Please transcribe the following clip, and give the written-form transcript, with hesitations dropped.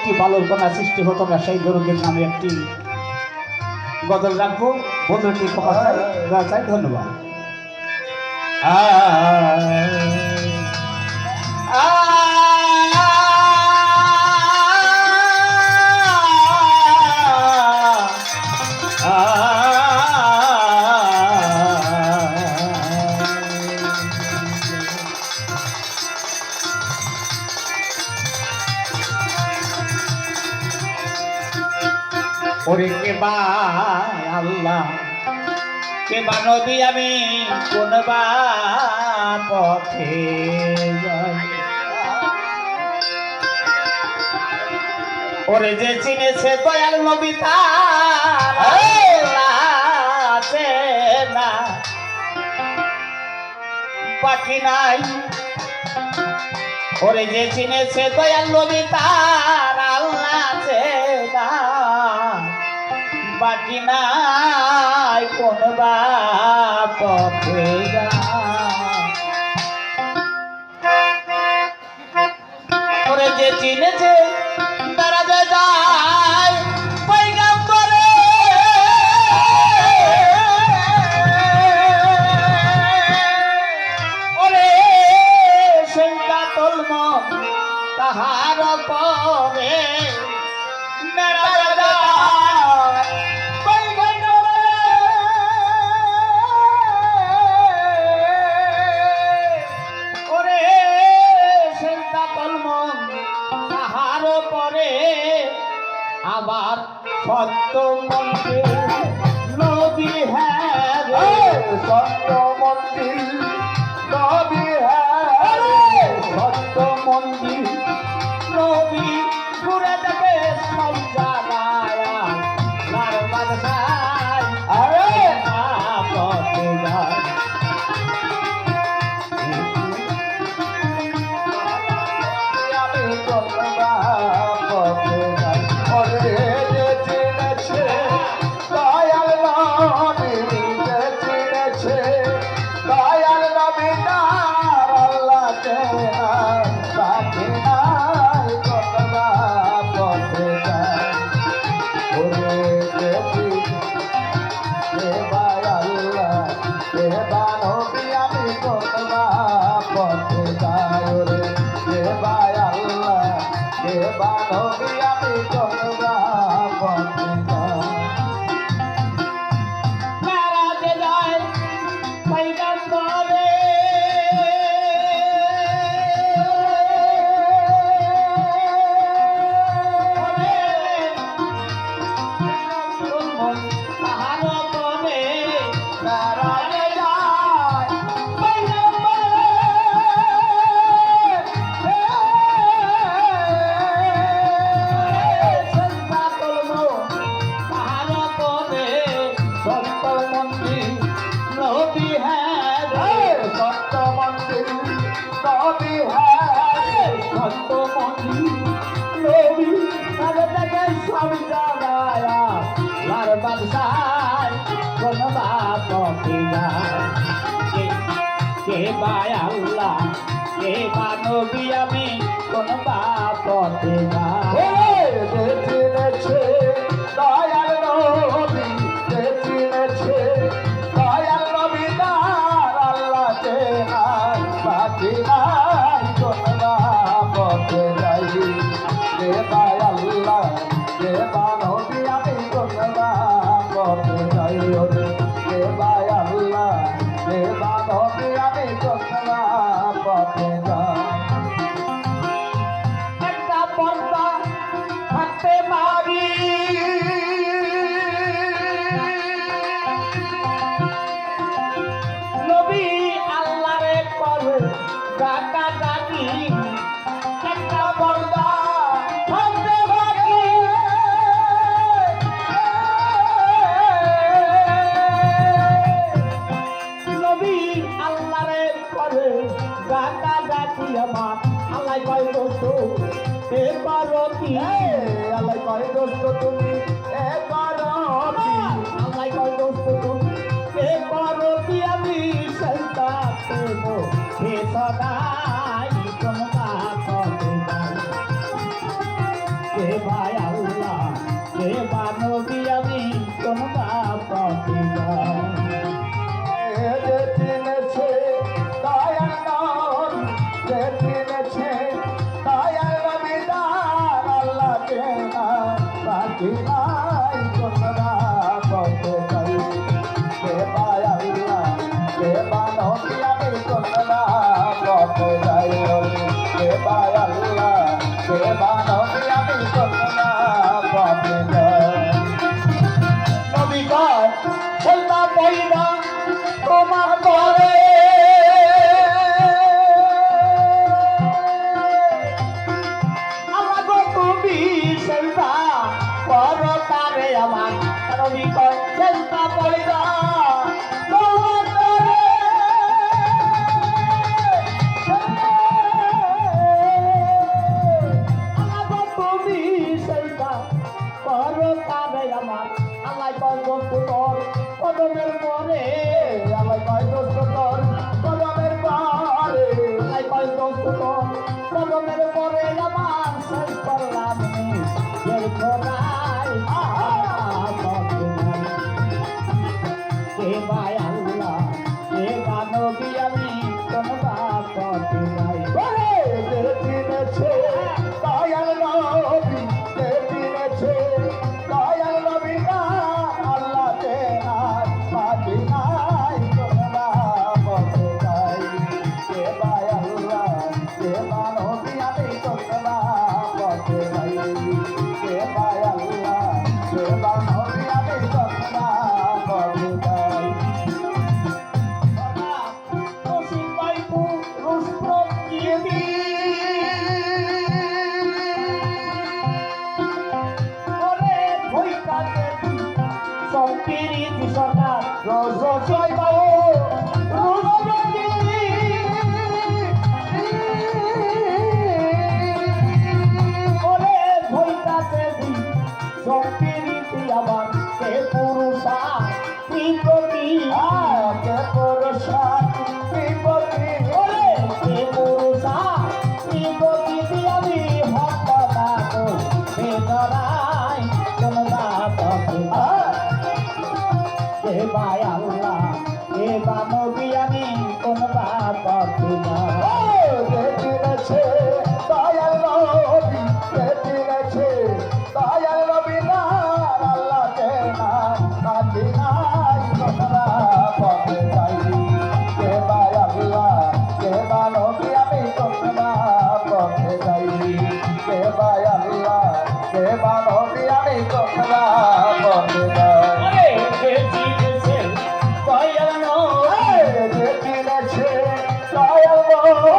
একটি বালর কন্যা সৃষ্টি হতো না, সেই দরুদের নামে একটি গজল রাখবো। বন্ধুটি প্রকাশ চাই। ধন্যবাদ। ওরে কে বা আল্লাহ, কে বা নবী, আমি কোন বা পথে যাই। ওরে যে চিনেছে দয়াল নবী তার আছে না, বাকি নাই। ওরে যে চিনেছে দয়াল নবী তার আল্লাহ আছে না, বাকি নাই কোন বা পথে ওরে যে চিনেছে তারা যে যায় পয়গম্বরে। ওরে সেটা তলম তাহার পরে আবার সত্য মন্দির নবী হ্যাঁ, সত্য মন্দির নবী হ্যাঁ, সত্য মন্দির নবী ঘুরে দেবে সব জায়গায়। আরে পথে যায় কে বায় আল্লাহ, কে বা নবী, আমি কোন বা পথে যাই। চিনেছে দয়াল নবী, যে চিনেছে দয়াল নবী তার আল্লাহ চেনা, বাকি নাই কোন বা পথে যাই। কে বায় আল্লাহ, কে বা নবী, আমি কোন বা পথে যাই। কে বায় আল্লাহ, কে বা নবী, আমি কোন বা পথে যাই। একটা পর্দা থাকতে পারি, নবী আল্লাহরে করে ডাকা ডাকি। একটা পর্দা থাকতে পারি, নবী আল্লাহরে করে ডাকা ডাকি। আমার আল্লাহ কয় দোস্ত এ পারো কি, আল্লাহ কয় দোস্ত তুমি এ পারো কি, আল্লাহ কয় দোস্ত তুমি এ পারো কি। আমি সন্তা প্রেম হে সদাই কোন পথে যাই। কে ভাই আল্লাহ কে বা নবী আমি কোন পথে যাই যে চিনেছে দয়াল নবী যে চিনেছে দয়াল নবী দার আল্লাহ কে না বাকি নাই কোন পথে যাই কে ভাই আল্লাহ কে বা নবী আমি কোন পথে যাই কে ভাই আল্লাহ কে বা নবী আমি কোন পথে যাই নবী কয় খেলনা পয়দা তোমার করে আমার গো তুমি খেলনা করো তারে আমার নবী কয় খেলনা পয়দা তোমার করে আমার গো তুমি খেলনা করো তারে আমার আল্লাহ কয় দোস্ত তোর কদমের পরে আল্লাহ কয় দোস্ত তোর কদমের পরে আল্লাহ কয় দোস্ত তোর কদমের পরে আমার শেষ করলাম এর খোদাই কে ভাই আল্লাহ কে বা নবী আমি কোন পথে যাই বলে যে চিনেছে দয়াল নবী যে চিনেছে দয়াল নবী না আল্লাহ কে আর বাকি নাই কোন পথে যাই কে ভাই আল্লাহ কে বা নবী আমি কোন পথে যাই কে ভাই আল্লাহ কে বা নবী আমি কোন পথে যাই বাবা রশিদ বাইপু রুস্তম ইয়েদি ওরে ভইতাছে সম্পিরিতি সরকার রোজ জয় বাবু ওরে ভইতাছে সম্পিরিতি আবার কে পুরুষা ত্রিপতি কে পুরুষা ত্রিপতি ওরে কে পুরুষা ত্রিপতি আমি ভক্ত ডাকো হে ধরাই কোন পথে কে ভাই আল্লাহ কে বা নবী আমি কোন পথে যাই যে চিনেছে দয়াল নবী যে চিনেছে দয়াল নবী না আল্লাহ কে না বাকি নাই কোন পথে যাই কে ভাই আল্লাহ কে বা নবী আমি কোন পথে যাই কে ভাই আল্লাহ কে বা নবী আমি কোন পথে যাই যে চিনেছে দয়াল নবী যে চিনেছে দয়াল নবী